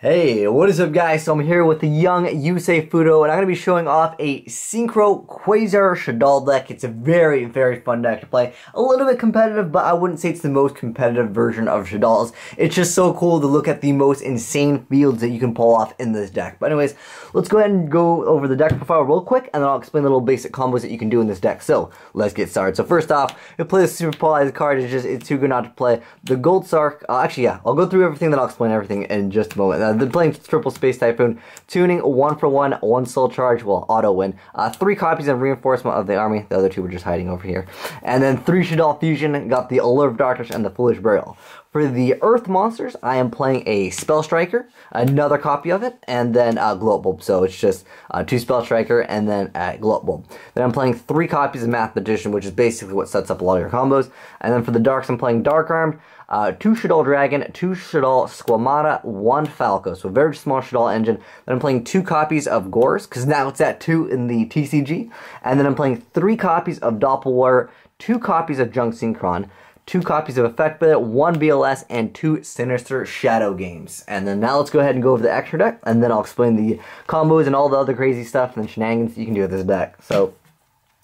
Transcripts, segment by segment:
Hey, what is up guys? So I'm here with the young Yusei Fudo, and I'm going to be showing off a Synchro Quasar Shaddoll deck. It's a very, very fun deck to play. A little bit competitive, but I wouldn't say it's the most competitive version of Shaddolls. It's just so cool to look at the most insane fields that you can pull off in this deck. But anyways, let's go ahead and go over the deck profile real quick, and then I'll explain the little basic combos that you can do in this deck. So, let's get started. So first off, you play the super polarized card. It's too good not to play. The Gold Sark, actually yeah, I'll go through everything, then I'll explain everything in just a moment. They're playing Triple Space Typhoon, tuning 1-for-1, 1 soul charge, well, auto win, 3 copies of Reinforcement of the Army, the other 2 were just hiding over here, and then 3 Shaddoll Fusion, got the Allure of Darkness and the Foolish Burial. For the Earth monsters, I am playing a Spell Striker, another copy of it, and then a Gloat Bulb, so it's just 2 Spell Striker and then a Gloat Bulb. Then I'm playing 3 copies of Mathematician, which is basically what sets up a lot of your combos, and then for the Darks, I'm playing Dark Armed, 2 Shaddoll Dragon, 2 Shaddoll Squamata, 1 Falco, so a very small Shaddoll engine. Then I'm playing 2 copies of Gores, because now it's at 2 in the TCG. And then I'm playing 3 copies of Doppelwar, 2 copies of Junk Synchron, 2 copies of Effect Billet, 1 BLS, and 2 Sinister Shadow Games. And then now let's go ahead and go over the extra deck, and then I'll explain the combos and all the other crazy stuff and shenanigans that you can do with this deck. So,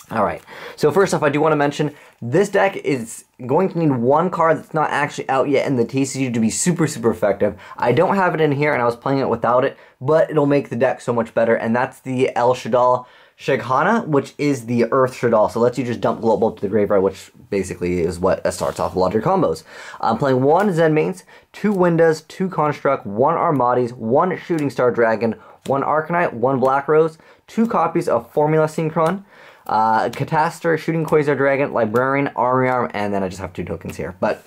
alright, so first off, I do want to mention, this deck is going to need 1 card that's not actually out yet in the TCG to be super effective. I don't have it in here, and I was playing it without it, but it'll make the deck so much better, and that's the El Shaddoll Sheghana, which is the Earth Shaddoll, so lets you just dump Gloat Bulb to the graveyard, which basically is what starts off a lot of your combos. I'm playing 1 Zen Mains, 2 Windas, 2 Construct, 1 Armades, 1 Shooting Star Dragon, 1 Arcanite, 1 Black Rose, 2 copies of Formula Synchron, Catastor, Shooting Quasar Dragon, Librarian, Army Arm, and then I just have 2 tokens here. But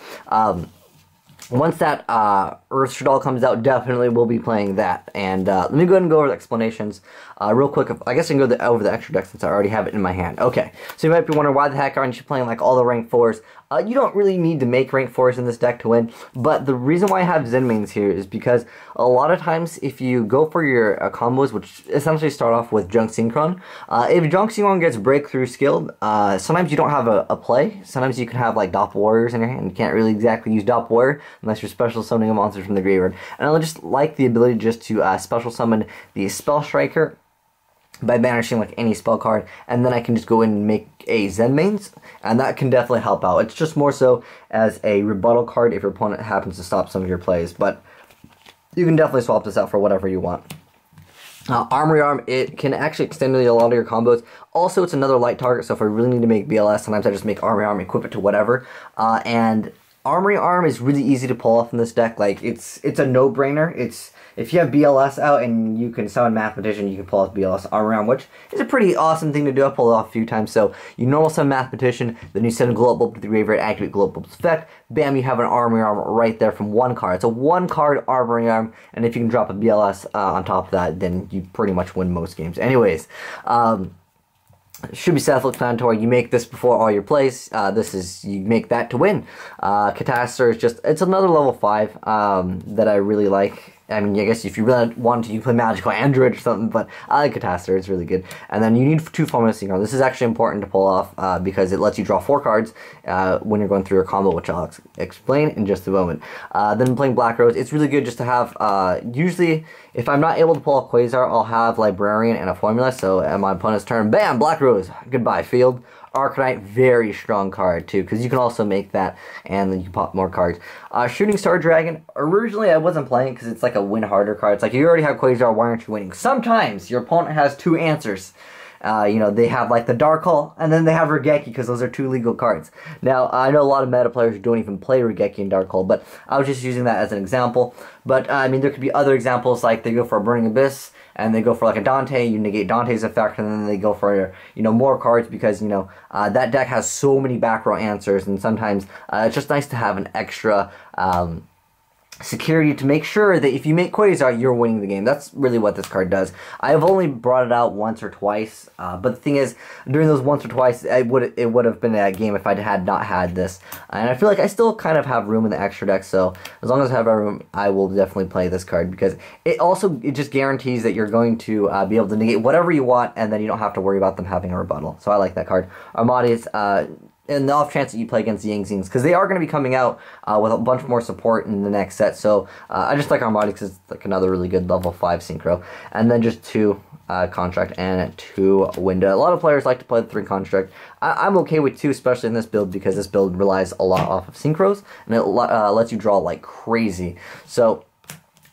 once that Earth Shaddoll comes out, definitely we'll be playing that. And let me go ahead and go over the explanations real quick. I guess I can go over the extra deck since I already have it in my hand. Okay, so you might be wondering why the heck aren't you playing like all the rank 4s? You don't really need to make rank 4s in this deck to win, but the reason why I have Zen Mains here is because a lot of times if you go for your combos, which essentially start off with Junk Synchron, if Junk Synchron gets Breakthrough skilled, sometimes you don't have a play. Sometimes you can have like Doppel Warriors in your hand, and you can't really exactly use Doppel Warrior unless you're special summoning a monster from the graveyard. And I just like the ability just to special summon the Spell Striker by banishing like any spell card, and then I can just go in and make a Zen Mains, and that can definitely help out. It's just more so as a rebuttal card if your opponent happens to stop some of your plays, but you can definitely swap this out for whatever you want. Armory Arm, it can actually extend a lot of your combos. Also, it's another light target, so if I really need to make BLS, sometimes I just make Armory Arm, equip it to whatever, and Armory Arm is really easy to pull off in this deck. Like, it's a no-brainer. If you have BLS out and you can summon Mathematician, you can pull off BLS Armory Arm, which is a pretty awesome thing to do. I pulled it off a few times. So, you normal summon Mathematician, then you send a Gloat Bulb to the graveyard, activate Gloat Bulb's effect. Bam, you have an Armory Arm right there from 1 card. It's a 1-card Armory Arm, and if you can drop a BLS on top of that, then you pretty much win most games. Anyways, should be self-explanatory. You make this before all your plays. You make that to win. Catastor is just, it's another level 5 that I really like. I mean, I guess if you really want to, you play Magical Android or something, but I like Catastor, it's really good. And then you need 2 Formula Synchron. This is actually important to pull off because it lets you draw 4 cards when you're going through your combo, which I'll explain in just a moment. Then playing Black Rose, it's really good just to have, usually, if I'm not able to pull off Quasar, I'll have Librarian and a Formula, so at my opponent's turn, bam, Black Rose, goodbye field. Arcanite, very strong card too, because you can also make that, and then you pop more cards. Shooting Star Dragon, originally I wasn't playing because it's like a win harder card. It's like, you already have Quasar, why aren't you winning? Sometimes your opponent has 2 answers. They have like the Dark Hole, and then they have Regeki, because those are 2 legal cards. Now, I know a lot of meta players who don't even play Regeki and Dark Hole, but I was just using that as an example. But, I mean, there could be other examples, like they go for a Burning Abyss, and they go for like a Dante, you negate Dante's effect, and then they go for, more cards, because, that deck has so many back row answers, and sometimes it's just nice to have an extra security to make sure that if you make Quasar, you're winning the game. That's really what this card does. I have only brought it out once or twice, but the thing is, during those once or twice, it would have been a game if I had not had this. And I feel like I still kind of have room in the extra deck, so as long as I have room, I will definitely play this card, because it just guarantees that you're going to be able to negate whatever you want, and then you don't have to worry about them having a rebuttal. So I like that card. Armades, in the off chance that you play against the Yangzings, because they are going to be coming out with a bunch more support in the next set. So I just like Armada because it's like another really good level 5 synchro. And then just 2 construct and 2 window. A lot of players like to play the 3 construct. I'm okay with 2, especially in this build, because this build relies a lot off of synchros, and it lets you draw like crazy. So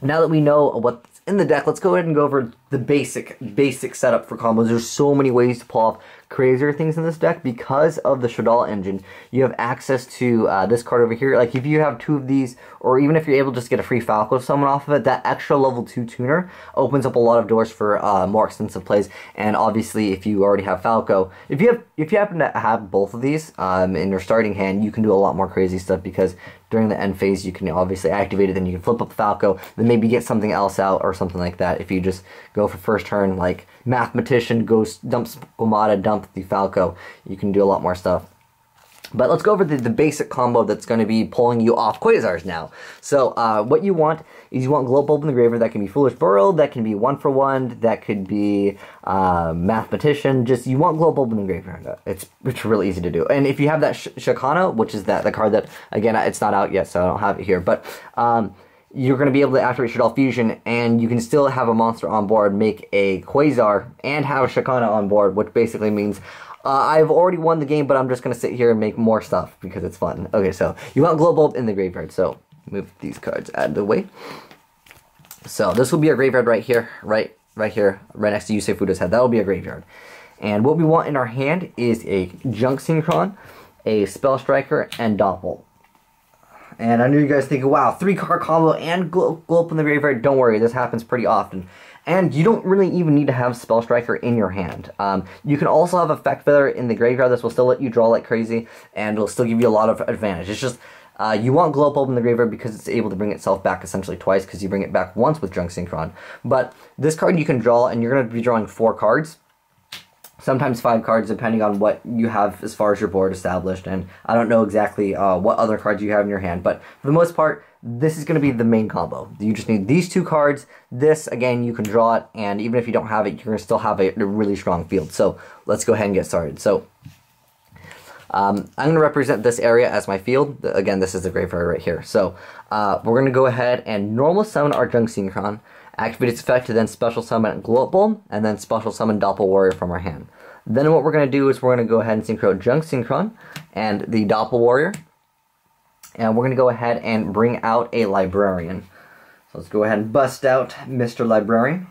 now that we know what's in the deck, let's go ahead and go over the basic setup for combos. There's so many ways to pull off crazier things in this deck. Because of the Shaddoll engine, you have access to this card over here. Like if you have 2 of these, or even if you're able to just get a free Falco summon off of it, that extra level 2 tuner opens up a lot of doors for more extensive plays. And obviously, if you already have Falco, if you happen to have both of these in your starting hand, you can do a lot more crazy stuff, because during the end phase you can obviously activate it, then you can flip up the Falco, then maybe get something else out or something like that. If you just go for first turn, like Mathematician, goes dumps Gomada, dump the Falco, you can do a lot more stuff. But let's go over the basic combo that's going to be pulling you off Quasars now. So what you want is you want Glow Bulb in the Graveyard. That can be Foolish Burrow, that can be 1-for-1, that could be Mathematician. Just you want Glow Bulb in the Graveyard. It's really easy to do. And if you have that Shakana, which is the card that, again, it's not out yet, so I don't have it here, but you're going to be able to activate Shaddoll Fusion, and you can still have a monster on board, make a Quasar, and have a Shakana on board, which basically means I've already won the game, but I'm just going to sit here and make more stuff because it's fun. Okay, so you want Glow Bulb in the Graveyard, so move these cards out of the way. So this will be a graveyard right here, right here, right next to Yusei Fudo's head. That will be a graveyard. And what we want in our hand is a Junk Synchron, a Spell Striker, and Doppel. And I know you guys thinking, wow, 3-card combo and glow up in the graveyard. Don't worry, this happens pretty often. And you don't really even need to have Spell Striker in your hand. You can also have Effect Feather in the graveyard. This will still let you draw like crazy, and it'll still give you a lot of advantage. It's just, you want Glow Bulb in the graveyard because it's able to bring itself back essentially twice, because you bring it back once with Junk Synchron. But this card you can draw, and you're going to be drawing 4 cards. Sometimes 5 cards, depending on what you have as far as your board established. And I don't know exactly what other cards you have in your hand, but for the most part, this is going to be the main combo. You just need these 2 cards. This, again, you can draw it, and even if you don't have it, you're going to still have a really strong field. So let's go ahead and get started. So I'm going to represent this area as my field. Again, this is the graveyard right here. So we're going to go ahead and normal summon our Junk Synchron, activate its effect to then special summon Glow Bulb, and then special summon Doppel Warrior from our hand. Then what we're going to do is we're going to go ahead and synchro Junk Synchron and the Doppel Warrior. And we're going to go ahead and bring out a Librarian. So let's go ahead and bust out Mr. Librarian.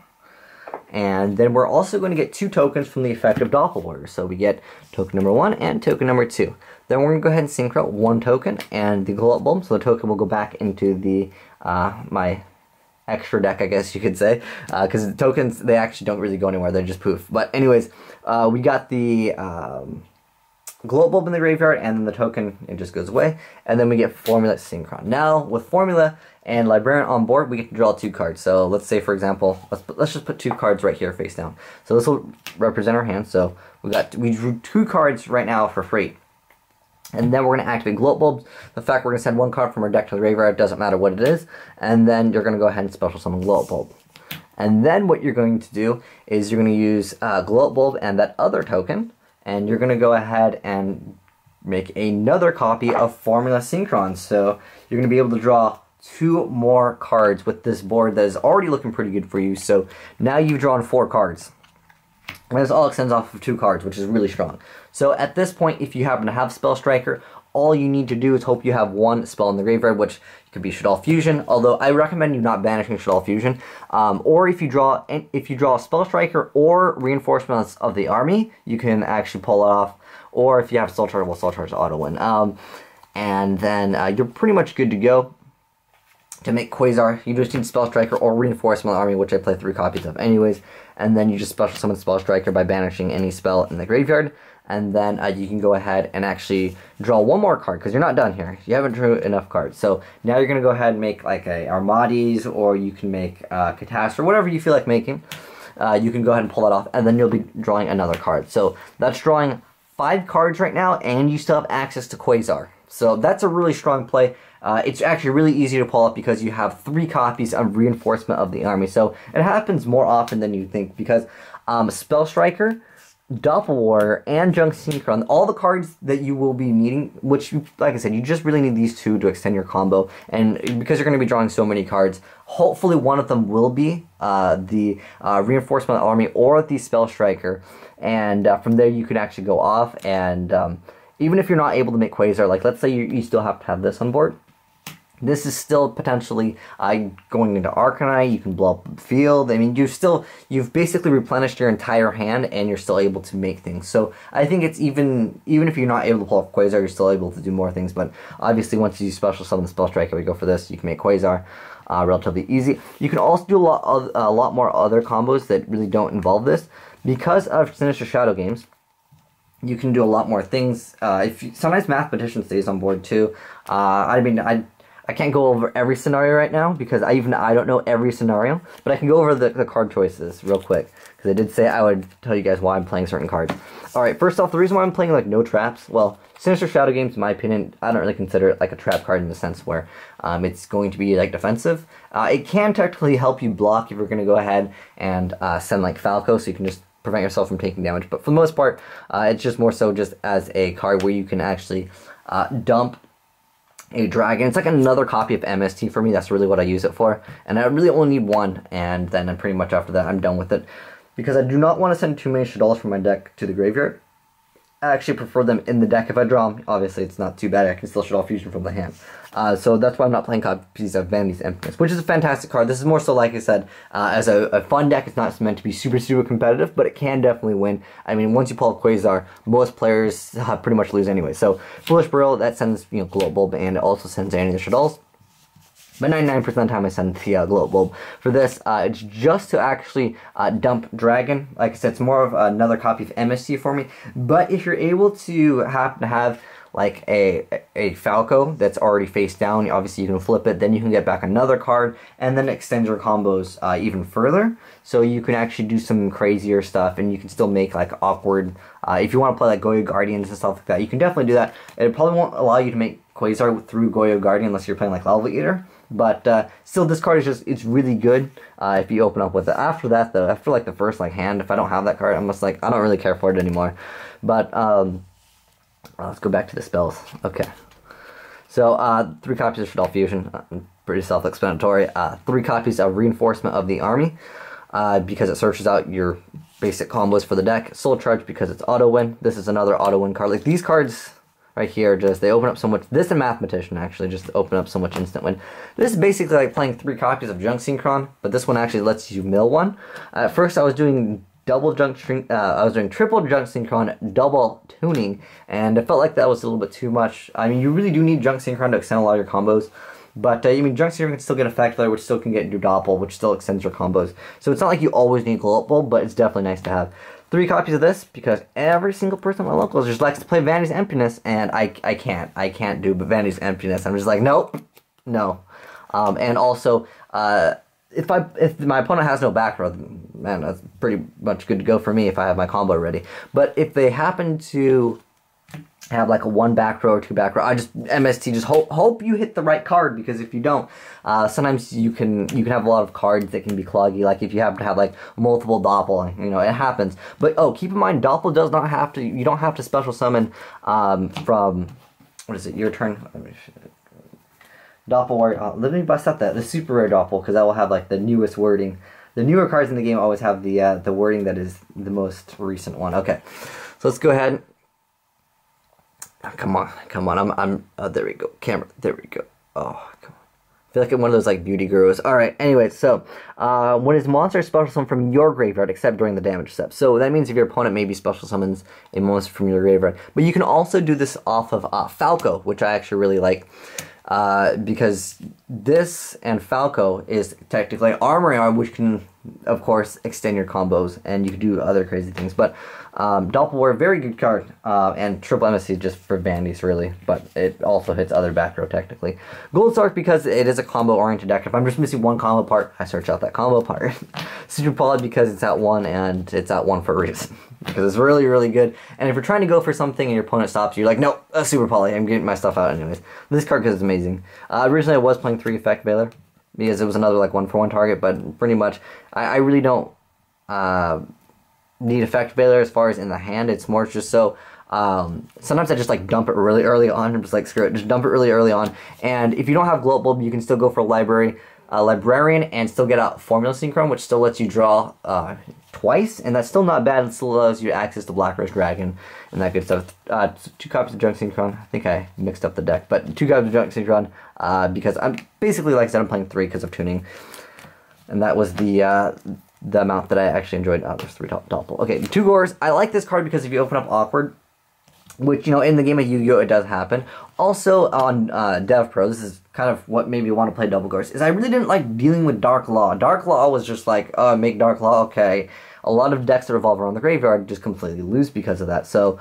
And then we're also going to get 2 tokens from the effect of Doppel Warrior. So we get token number 1 and token number 2. Then we're going to go ahead and synchro 1 token and the Glow Bulb. So the token will go back into the my extra deck, I guess you could say, because the tokens, they actually don't really go anywhere, they're just poof. But anyways, we got the Glow Bulb in the graveyard, and then the token, it just goes away, and then we get Formula Synchron. Now, with Formula and Librarian on board, we get to draw 2 cards. So let's say, for example, let's just put 2 cards right here face down. So this will represent our hand. So we drew 2 cards right now for free. And then we're going to activate Glow Bulbs. The fact we're going to send 1 card from our deck to the graveyard doesn't matter what it is. And then you're going to go ahead and special summon Glow Bulb. And then what you're going to do is you're going to use Glow Bulb and that other token, and you're going to go ahead and make another copy of Formula Synchron. So you're going to be able to draw 2 more cards with this board that is already looking pretty good for you. So now you've drawn 4 cards. And this all extends off of 2 cards, which is really strong. So at this point, if you happen to have Spell Striker, all you need to do is hope you have 1 spell in the graveyard, which could be Shaddoll Fusion, although I recommend you not banishing Shaddoll Fusion. Or if you draw a Spell Striker or Reinforcements of the Army, you can actually pull it off. Or if you have Soul Charge, well, Soul Charge auto win. And then you're pretty much good to go. To make Quasar, you just need Spell Striker or Reinforcement of the Army, which I play 3 copies of anyways. And then you just special summon Spell Striker by banishing any spell in the graveyard. And then you can go ahead and actually draw 1 more card, because you're not done here. You haven't drew enough cards. So now you're going to go ahead and make like a Armades, or you can make Catastrophe, whatever you feel like making. You can go ahead and pull that off, and then you'll be drawing another card. So that's drawing 5 cards right now, and you still have access to Quasar. So that's a really strong play. It's actually really easy to pull up because you have 3 copies of Reinforcement of the Army. So it happens more often than you think, because Spell Striker Doppelwar and Junk Synchron, all the cards that you will be needing, which, like I said, you just really need these two to extend your combo, and because you're going to be drawing so many cards, hopefully one of them will be the Reinforcement Army or the Spell Striker, and from there you can actually go off, and even if you're not able to make Quasar, like let's say you still have to have this on board, this is still potentially going into Arcanine. You can blow up the field. I mean, you've basically replenished your entire hand, and you're still able to make things. So I think it's even if you're not able to pull off Quasar, you're still able to do more things. But obviously, once you special summon the Spell Striker, we go for this. You can make Quasar relatively easy. You can also do a lot more other combos that really don't involve this because of Sinister Shadow games. You can do a lot more things. Sometimes Mathematician stays on board too. I can't go over every scenario right now because I don't know every scenario, but I can go over the card choices real quick because I did say I would tell you guys why I'm playing certain cards. Alright, first off, the reason why I'm playing like no traps, well, Sinister Shadow games, in my opinion, I don't really consider it like a trap card in the sense where it's going to be like defensive. It can technically help you block if you're going to go ahead and send like Falco, so you can just prevent yourself from taking damage, but for the most part, it's just more so just as a card where you can actually dump a dragon. It's like another copy of MST for me. That's really what I use it for. And I really only need one, and then I'm pretty much after that I'm done with it. Because I do not want to send too many Shaddolls from my deck to the graveyard. I actually prefer them in the deck if I draw them. Obviously, it's not too bad. I can still Shaddoll Fusion from the hand. So that's why I'm not playing copies of Vanity's Emptiness, which is a fantastic card. This is more so, like I said, as a fun deck. It's not meant to be super, super competitive, but it can definitely win. I mean, once you pull a Quasar, most players pretty much lose anyway. So Foolish Burial, that sends Glow Bulb, and it also sends any of the Shaddolls. But 99% of the time I send the Glow Bulb. For this, it's just to actually dump Dragon. Like I said, it's more of another copy of MST for me. But if you're able to happen to have like a Falco that's already face down, obviously you can flip it, then you can get back another card, and then extend your combos even further. So you can actually do some crazier stuff, and you can still make like awkward, if you want to play like Goyo Guardians and stuff like that, you can definitely do that. It probably won't allow you to make Quasar through Goyo Guardian unless you're playing like Lava Eater. But still, this card is just, it's really good if you open up with it. After that, though, after like the first like hand, if I don't have that card, I'm just like, I don't really care for it anymore. But let's go back to the spells. Okay. So 3 copies of Shaddoll Fusion, pretty self-explanatory. 3 copies of Reinforcement of the Army, because it searches out your basic combos for the deck. Soul Charge because it's auto win. This is another auto win card. Like these cards right here, just they open up so much. This and Mathematician actually just open up so much instant win. This is basically like playing 3 copies of Junk Synchron, but this one actually lets you mill one. At first, I was doing triple Junk Synchron, double tuning, and I felt like that was a little bit too much. I mean, you really do need Junk Synchron to extend a lot of your combos. But, I mean, Junk Synchron can still get Effect Layer, which still can get your Doppel, which still extends your combos. So it's not like you always need Global, but it's definitely nice to have. 3 copies of this, because every single person in my locals just likes to play Vanity's Emptiness, and I can't do Vanity's Emptiness. I'm just like, nope, no. And also, if my opponent has no back row, man, that's pretty much good to go for me if I have my combo ready. But if they happen to have like a 1 back row or 2 back row, I just MST, just hope you hit the right card, because if you don't, sometimes you can have a lot of cards that can be cloggy. Like if you happen to have like multiple Doppel, it happens. But oh, keep in mind, Doppel does not have to. You don't have to special summon from, what is it? Your turn. Doppel. Let me bust out the super rare Doppel, because that will have like the newest wording. The newer cards in the game always have the wording that is the most recent one. Okay, so let's go ahead. Oh, come on, there we go, camera, there we go, oh, come on. I feel like I'm one of those, like, beauty gurus. Alright, anyway, so, when his monster is special summoned from your graveyard, except during the damage step. So, that means if your opponent maybe special summons a monster from your graveyard. But you can also do this off of Falco, which I actually really like. Because this and Falco is technically Armory Arm, which can, of course, extend your combos, and you can do other crazy things. But Doppelwar, very good card, and Triple MSC just for Bandies, really, but it also hits other back row, technically. Gold Sark, because it is a combo-oriented deck. If I'm just missing one combo part, I search out that combo part. Super Poly, because it's at 1, and it's at 1 for a reason. Because it's really, really good. And if you're trying to go for something and your opponent stops you, you're like, no, Super Poly, I'm getting my stuff out anyways. This card is amazing. Originally, I was playing 3 Effect Veiler, because it was another like 1-for-1 target, but pretty much, I really don't need effect failure as far as in the hand. It's more just so sometimes I just like dump it really early on. I'm just like, screw it, just dump it really early on. And if you don't have Glow Bulb, you can still go for Librarian and still get a Formula Synchron, which still lets you draw twice, and that's still not bad. It still allows you access to Black-Rose Dragon and that good stuff. 2 copies of Junk Synchron. I think I mixed up the deck, but 2 copies of Junk Synchron because I'm basically, like I said, I'm playing 3 because of tuning, and that was the amount that I actually enjoyed. There's 3 Doppel. Okay, 2 Gores. I like this card because if you open up Awkward, which, you know, in the game of Yu-Gi-Oh! It does happen. Also on DevPro, this is kind of what made me want to play Double Gores, is I really didn't like dealing with Dark Law. Dark Law was just like, oh, make Dark Law, okay. A lot of decks that revolve around the graveyard just completely lose because of that. So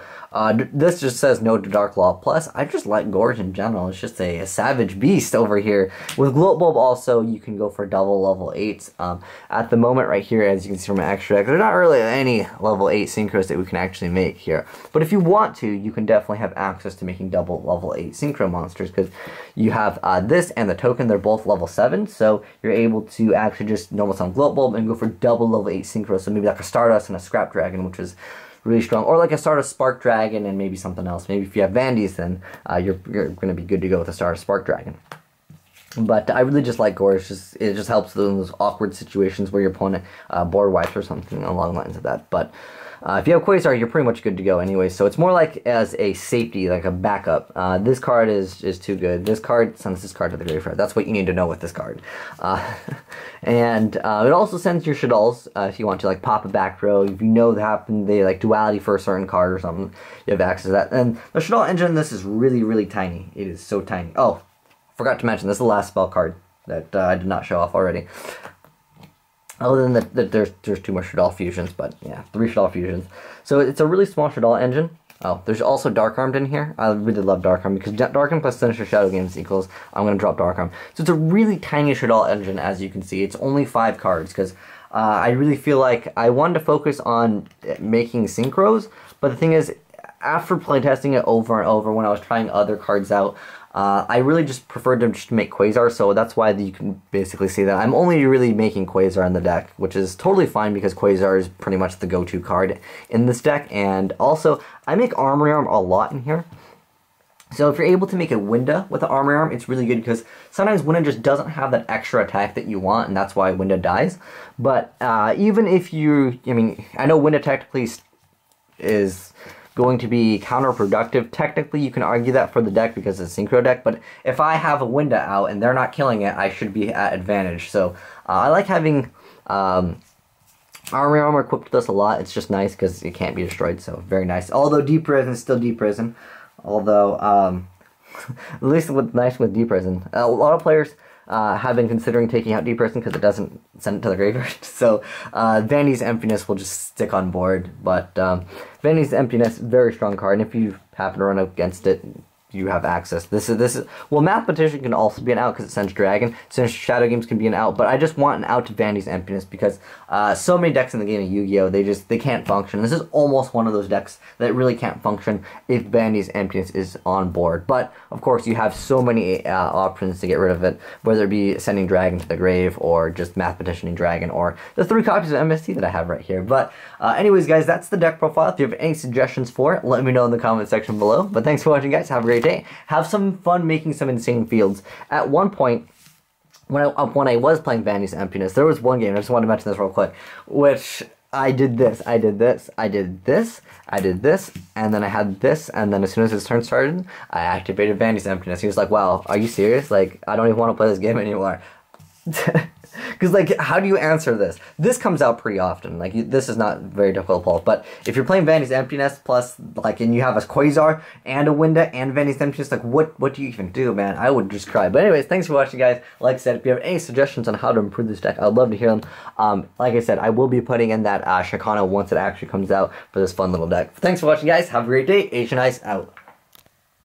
this just says no to Dark Law. Plus, I just like Gorge in general. It's just a savage beast over here. With Glow Bulb also, you can go for double level 8s. At the moment right here, as you can see from my extra deck, there's not really any level 8 synchros that we can actually make here. But if you want to, you can definitely have access to making double level 8 synchro monsters, because you have this and the token, they're both level 7, so you're able to actually just normal summon Glow Bulb and go for double level 8 synchro. So maybe like a Stardust and a Scrap Dragon, which is really strong, or like a Stardust Spark Dragon and maybe something else. Maybe if you have Vandy's, then you're going to be good to go with a Stardust Spark Dragon. But I really just like Gore. It just helps in those awkward situations where your opponent board wipes or something along the lines of that. But if you have Quasar, you're pretty much good to go anyway. So it's more like as a safety, like a backup. This card is too good. This card sends this card to the graveyard. That's what you need to know with this card. And it also sends your Shaddolls if you want to like pop a back row. If you know they like duality for a certain card or something, you have access to that. And the Shaddoll engine, this is really, really tiny. It is so tiny. Oh, forgot to mention, this is the last spell card that I did not show off already. Other than that, there's 2 more Shaddoll fusions, but yeah, 3 Shaddoll fusions. So it's a really small Shaddoll engine. Oh, there's also Dark Armed in here. I really love Dark Armed because Dark Armed plus Sinister Shadow Games equals, I'm going to drop Dark Armed. So it's a really tiny Shaddoll engine, as you can see. It's only 5 cards because I really feel like I wanted to focus on making synchros, but the thing is, after playtesting it over and over when I was trying other cards out, I really just preferred to just make Quasar, so that's why you can basically see that I'm only really making Quasar in the deck, which is totally fine because Quasar is pretty much the go-to card in this deck. And also, I make Armory Arm a lot in here. So if you're able to make a Winda with the Armory Arm, it's really good because sometimes Winda just doesn't have that extra attack that you want, and that's why Winda dies. But even if you, I mean, I know Winda technically is going to be counterproductive. Technically, you can argue that for the deck because it's a synchro deck, but if I have a Winda out and they're not killing it, I should be at advantage. So I like having Armory Armor equipped with this a lot. It's just nice because it can't be destroyed, so very nice. Although Deep Prison is still Deep Prison. Although, at least what's nice with Deep Prison, a lot of players have been considering taking out Deep Prison because it doesn't send it to the graveyard. So Vandy's Emptiness will just stick on board. But Vandy's Emptiness, very strong card, and if you happen to run up against it, you have access. This is well, Mathematician can also be an out because it sends Dragon. Sinister Shadow Games can be an out, but I just want an out to Vandy's Emptiness because so many decks in the game of Yu-Gi-Oh! They can't function. This is almost one of those decks that really can't function if Vandy's Emptiness is on board. But of course, you have so many options to get rid of it, whether it be sending Dragon to the grave or just Mathematicianing Dragon or the 3 copies of MST that I have right here. But anyways, guys, that's the deck profile. If you have any suggestions for it, let me know in the comment section below. But thanks for watching, guys. Have a great day. Have some fun making some insane fields. At one point, when I was playing Vandy's Emptiness, there was one game, I just wanted to mention this real quick, which I did this, I did this, I did this, I did this, and then I had this, and then as soon as his turn started, I activated Vandy's Emptiness. He was like, wow, are you serious? Like, I don't even want to play this game anymore. Because, like, how do you answer this? This comes out pretty often. Like, this is not very difficult to pull. But if you're playing Vandy's Emptiness plus, like, and you have a Quasar and a Winda and Vandy's Emptiness, like, what do you even do, man? I would just cry. But anyways, thanks for watching, guys. Like I said, if you have any suggestions on how to improve this deck, I'd love to hear them. Like I said, I will be putting in that Shakana once it actually comes out for this fun little deck. Thanks for watching, guys. Have a great day. Asian Ice out.